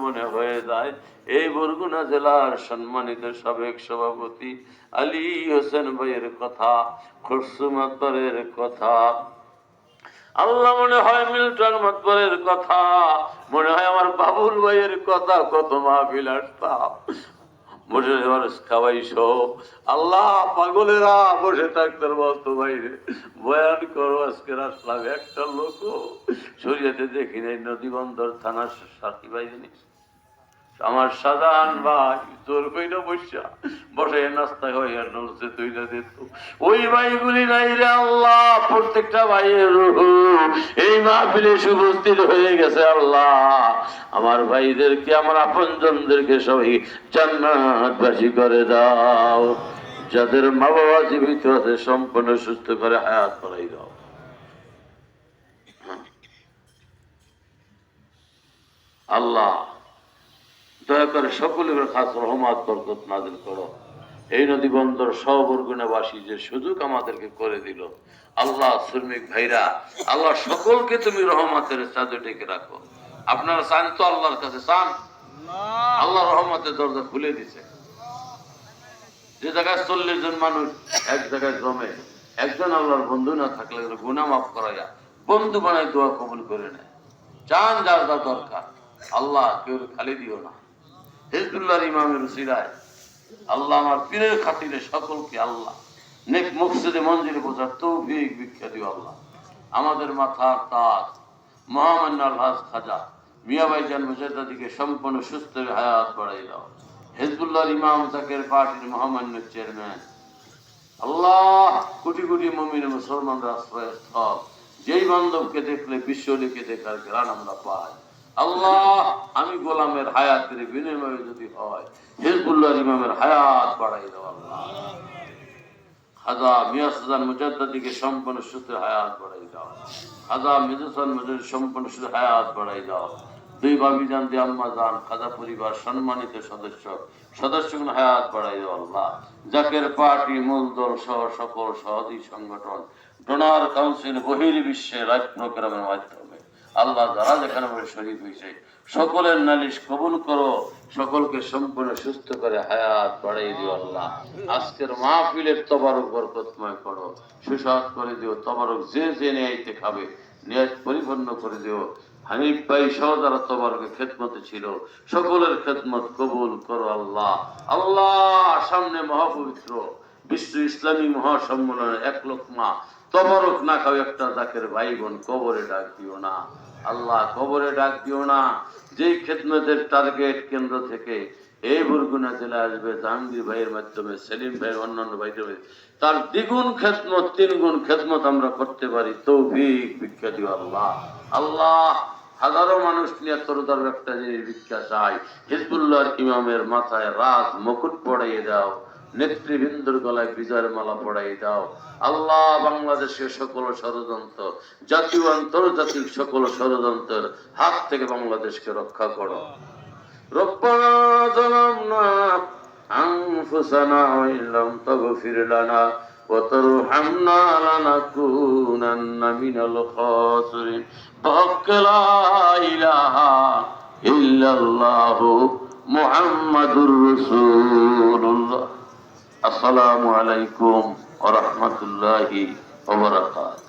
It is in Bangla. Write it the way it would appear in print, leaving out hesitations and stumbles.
মনে হয়ে যায় এই বরগুনা জেলার সম্মানিত সাবেক সভাপতি আলী হোসেন ভাইয়ের কথা, খরসু মাতবরের কথা, আল্লাহ মনে হয় মিল্টন মাতবরের কথা, মনে হয় আমার বাবুল ভাইয়ের কথা, কত মাহফিল আসতাম বসে খাওয়াইছো। আল্লাহ পাগলেরা বসে থাকতে বলতো বাইরে বয়ান করো, আজকে আসলাম একটা লোক শরীয়তে দেখি নাই। নদীবন্দর থানার সাথী ভাই জিনিস আমার সাধারণ ভাই তোর কইনা বসে নাস্তা হইয়া নলছে তৈরি দিত, ওই ভাইগুলি নাই রে আল্লাহ। প্রত্যেকটা ভাইয়ের এই মাহফিলে উপস্থিত হয়ে গেছে আল্লাহ। আমার ভাইদেরকে, আমার আপনজনদেরকে সবাই জান্নাতবাসী করে দাও। যাদের মা বাবা জীবিত আছে সম্পূর্ণ সুস্থ করে হায়াত করাই দাও। আল্লাহ দয়া করে সকলের খাস রহমত বরকত নাযিল করো। এই নদী বন্দর সবরগুনাবাসী যে সুযোগ আমাদেরকে করে দিল আল্লাহ, শ্রমিক ভাইরা আল্লাহ সকলকে তুমি রহমতের চাদরে ঢেকে রাখো। আপনারা চান তো আল্লাহর কাছে চান, আল্লাহ রহমতের দরজা খুলে দিছে। যে জায়গায় 40 জন মানুষ এক জায়গায় জমে, একজন আল্লাহর বন্ধু না থাকলে গুনাহ মাফ করাইয়া বন্ধু বানাই দোয়া কবুল করে নেয়। চান যার যা দরকার আল্লাহ কেউ খালি দিও না। হিজবুল্লাহর ইমামের উসিলায় আল্লাহ আমার পীরের খাতিরে সকলকে আল্লাহ নেক মকসদে মঞ্জিলে পৌঁছার তৌফিক ভিক্ষা দিও আল্লাহ। আমাদের মাথার তাজ মহামান্য আলহাজ খাজা মিয়াবাই জান মুজাদ্দিদকে সম্পূর্ণ সুস্থ হায়াত বাড়াই দাও। হিজবুল্লাহর ইমাম জাকের পার্টির মহামান্য চেয়ারম্যান আল্লাহ, কোটি কোটি মুমিন মুসলমানরা আশ্রয়স্থল, যেই বান্ধবকে দেখলে বিশ্ব লিখে দেখার ঘ্রাণ আমরা পাই। আল্লাহ আমি গোলামের হায়াতের বিনিময়ে যদি হয় হিজবুল্লাহর ইমামের হায়াত বাড়াই দাও আল্লাহ। খাজা মিয়াসান মুজাদ্দিদকে সম্পূর্ণ সুস্থ হায়াত বাড়াই দাও। খাজা মিজান মুজাদ্দিদ সম্পূর্ণ সুস্থ হায়াত বাড়াই দাও। দুই ভাবি জান দিয়ে আম্মা জান খাজা পরিবার সম্মানিত সদস্যগুলো হায়াত বাড়াই দাও আল্লাহ। জাকের পার্টি মূল দল সহ সকল সহযোগী সংগঠন ডোনার কাউন্সিল বহির্বিশ্বে রাজপ্রোগ্রামের মাধ্যমে আল্লাহ যারা যেখানে শরীফ হয়েছে সকলের নালিশ কবুল করো, সকলকে সম্পূর্ণ সুস্থ করে হায়াত বাড়াই দিও আল্লাহ। আজকের মাহফিলের তবারক বরকতময় করো, সুস্বাদ করে দিও। তবারক যে যে নিয়াইতে খাবে নিয়াত পরিপূর্ণ করে দিও। হানিফ ভাই সহ যারা তবারকের খেদমতে ছিল সকলের খেদমত কবুল করো আল্লাহ। আল্লাহ সামনে মহাপবিত্র বিশ্ব ইসলামী মহাসম্মেলনের 1 লোকমা তবারক না খাও একটা জাকের ভাই বোন কবরে ডাক দিও না আল্লাহ, কবরে ডাক দিও না। যেই খেদমতের টার্গেট কেন্দ্র থেকে এই বরগুনা জেলা আসবে জাহাঙ্গীর ভাইয়ের মাধ্যমে, সেলিম ভাইয়ের অন্যান্য ভাইদের তার দ্বিগুণ খেদমত 3 গুণ খেদমত আমরা করতে পারি তৌফিক ভিক্ষা দিও আল্লাহ। আল্লাহ হাজারো মানুষ নিয়ে তরতার একটা জিনিস ভিক্ষা চাই, হিজবুল্লাহর ইমামের মাথায় রাজ মুকুট পড়াইয়ে দাও, নেতৃবৃন্দর গলায় বিজয়ের মালা পড়াই দাও আল্লাহ। বাংলাদেশের সকল ষড়যন্ত্র, জাতীয় আন্তর্জাতিক সকল ষড়যন্ত্রের হাত থেকে বাংলাদেশকে রক্ষা করো। রব্বানা যালামনা আনফুসানা ওয়া ইল্লাম তাগফির লানা ওয়া তারহামনা লানাকুনান্না মিনাল খাসিরিন। লা ইলাহা ইল্লাল্লাহু মুহাম্মাদুর রাসূলুল্লাহ। আসসালামু আলাইকুম ওয়া রাহমাতুল্লাহি ওয়া বারাকাতুহু।